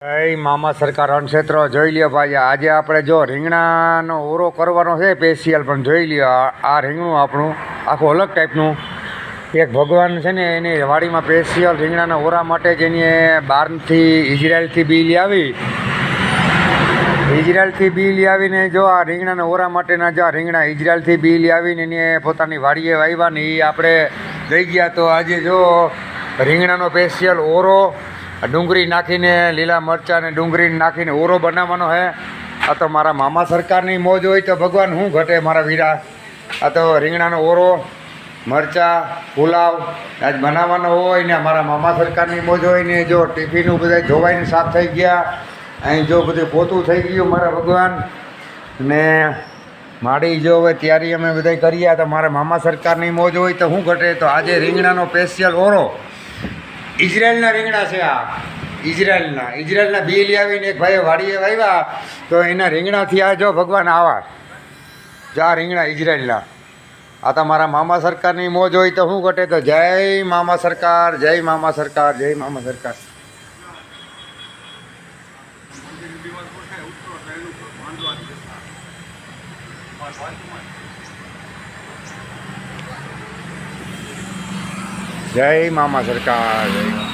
એ મામા સરકાર અનક્ષેત્ર જોઈ લ્યો ભાઈ. આજે આપણે જો રીંગણાનો ઓરો કરવાનો છે સ્પેશિયલ, પણ જોઈ લ્યો આ રીંગણું આપણું આખું અલગ ટાઈપનું. એક ભગવાન છે ને એની વાડીમાં સ્પેશિયલ રીંગણાના ઓરા માટે જ એની બહારથી ઇઝરાયલથી બી લઈ આવીને જો આ રીંગણાના ઓરા માટેના જો આ રીંગણા ઇઝરાયલથી બી લઈ આવીને એને પોતાની વાડીએ વાવ્યા ને એ આપણે લઈ ગયા. તો આજે જો રીંગણાનો સ્પેશિયલ ઓરો ડુંગળી નાખીને લીલા મરચાં ને ડુંગળી નાખીને ઓરો બનાવવાનો છે. આ તો મારા મામા સરકારની મોજ હોય તો ભગવાન શું ઘટે મારા વીરા. આ તો રીંગણાનો ઓરો મરચાં પુલાવ આજ બનાવવાનો હોય ને મારા મામા સરકારની મોજ હોય ને. જો ટિફિનું બધા ધોવાઈને સાફ થઈ ગયા, અહીં જો બધું પોતું થઈ ગયું મારા ભગવાન ને માડી જો હવે તૈયારી અમે બધા કરીએ. તો મારા મામા સરકારની મોજ હોય તો શું ઘટે. તો આજે રીંગણાનો સ્પેશિયલ ઓરો ઇઝરાયલના રીંગણા છે. આ ઇઝરાયલના બી લઈ આવીને એક ભાઈએ વાડીએ વાવ્યા તો એના રીંગણાથી આ જો ભગવાન આવા જો આ રીંગણા ઇઝરાયલના. આ તો મારા મામા સરકારની મોજ હોય તો શું ઘટે. તો જય મામા સરકાર, જય મામા સરકાર, જય મામા સરકાર. જય મામા સરકાર, જય